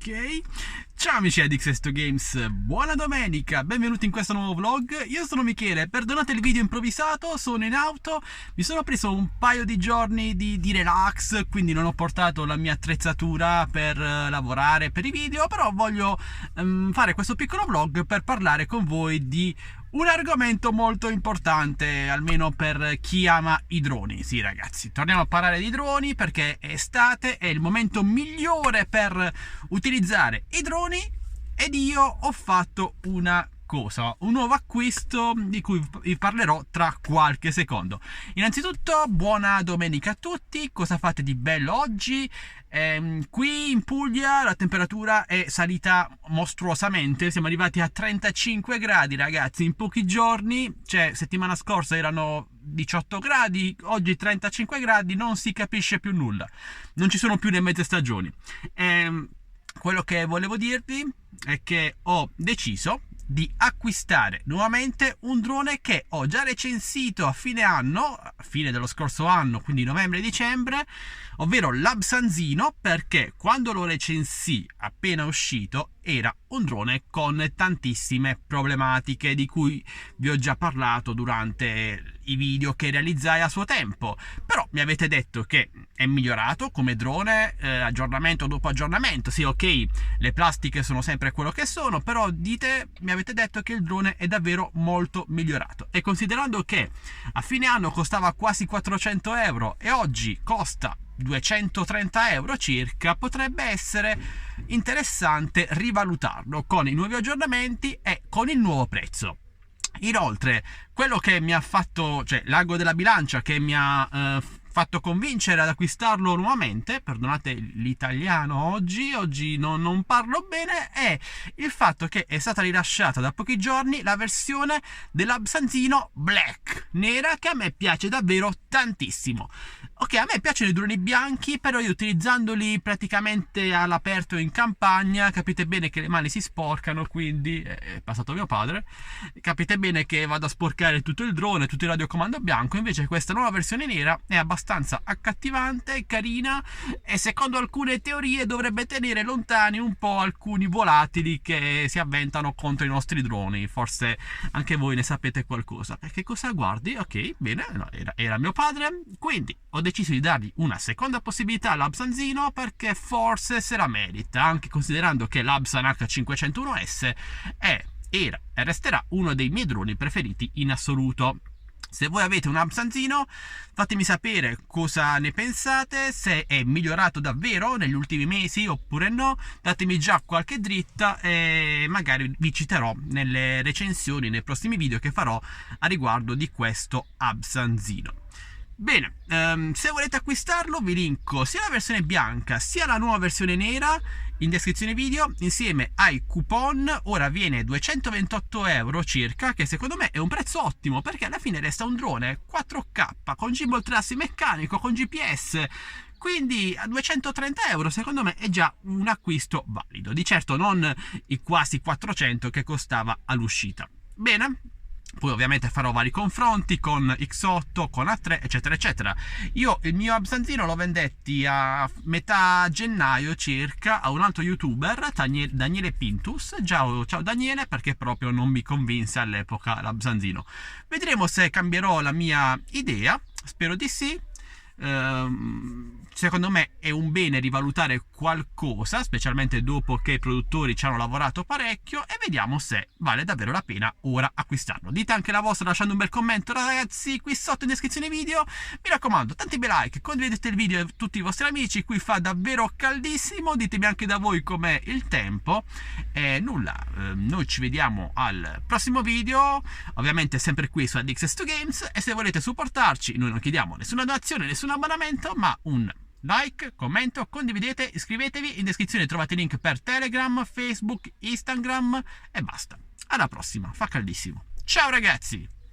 Ok, ciao amici di Xesto Games, buona domenica, benvenuti in questo nuovo vlog. Io sono Michele, perdonate il video improvvisato, sono in auto, mi sono preso un paio di giorni di relax, quindi non ho portato la mia attrezzatura per lavorare per i video, però voglio fare questo piccolo vlog per parlare con voi di un argomento molto importante, almeno per chi ama i droni. Sì ragazzi, torniamo a parlare di droni perché è estate, è il momento migliore per utilizzare i droni ed io ho fatto una cosa, un nuovo acquisto di cui vi parlerò tra qualche secondo. Innanzitutto buona domenica a tutti, cosa fate di bello oggi? Qui in Puglia la temperatura è salita mostruosamente, siamo arrivati a 35 gradi ragazzi in pochi giorni, cioè settimana scorsa erano 18 gradi, oggi 35 gradi, non si capisce più nulla, non ci sono più le mezze stagioni. Quello che volevo dirvi è che ho deciso di acquistare nuovamente un drone che ho già recensito a fine dello scorso anno, quindi novembre-dicembre, ovvero l'Absanzino, perché quando lo recensì appena uscito era un drone con tantissime problematiche di cui vi ho già parlato durante i video che realizzai a suo tempo, però mi avete detto che è migliorato come drone, aggiornamento dopo aggiornamento. Sì, ok, le plastiche sono sempre quello che sono, però mi avete detto che il drone è davvero molto migliorato, e considerando che a fine anno costava quasi 400 euro e oggi costa 230 euro circa, potrebbe essere interessante rivalutarlo con i nuovi aggiornamenti e con il nuovo prezzo. Inoltre, quello che mi ha fatto, cioè l'ago della bilancia che mi ha fatto convincere ad acquistarlo nuovamente, perdonate l'italiano oggi non parlo bene, è il fatto che è stata rilasciata da pochi giorni la versione dell'Absanzino Black, nera, che a me piace davvero tantissimo. Ok, a me piacciono i droni bianchi, però io utilizzandoli praticamente all'aperto in campagna, capite bene che le mani si sporcano, quindi è passato mio padre, capite bene che vado a sporcare tutto il drone, tutto il radiocomando bianco. Invece questa nuova versione nera è abbastanza accattivante, carina, e secondo alcune teorie dovrebbe tenere lontani un po' alcuni volatili che si avventano contro i nostri droni. Forse anche voi ne sapete qualcosa. Che cosa guardi? Ok, bene, no, era mio padre, quindi ho deciso di dargli una seconda possibilità all'Absanzino perché forse se la merita, anche considerando che l'Absan H501S era e resterà uno dei miei droni preferiti in assoluto. Se voi avete un Absanzino, fatemi sapere cosa ne pensate, se è migliorato davvero negli ultimi mesi oppure no, datemi già qualche dritta e magari vi citerò nelle recensioni, nei prossimi video che farò a riguardo di questo Absanzino. Bene, se volete acquistarlo vi linko sia la versione bianca sia la nuova versione nera in descrizione video insieme ai coupon. Ora viene 228 euro circa, che secondo me è un prezzo ottimo perché alla fine resta un drone 4K con gimbal trassi meccanico, con GPS, quindi a 230 euro secondo me è già un acquisto valido, di certo non i quasi 400 che costava all'uscita. Bene, poi ovviamente farò vari confronti con X8, con A3 eccetera eccetera. Io il mio Absanzino lo vendetti a metà gennaio circa a un altro youtuber, Daniele Pintus. Ciao Daniele, perché proprio non mi convinse all'epoca l'Absanzino. Vedremo se cambierò la mia idea, spero di sì. Secondo me è un bene rivalutare qualcosa, specialmente dopo che i produttori ci hanno lavorato parecchio, e vediamo se vale davvero la pena ora acquistarlo. Dite anche la vostra lasciando un bel commento ragazzi qui sotto in descrizione video. Mi raccomando, tanti bei like, condividete il video a tutti i vostri amici, qui fa davvero caldissimo. Ditemi anche da voi com'è il tempo e nulla, noi ci vediamo al prossimo video, ovviamente sempre qui su Xesto Games, e se volete supportarci noi non chiediamo nessuna donazione, nessun abbonamento, ma un like, commento, condividete, iscrivetevi. In descrizione trovate i link per Telegram, Facebook, Instagram e basta. Alla prossima, fa caldissimo. Ciao ragazzi!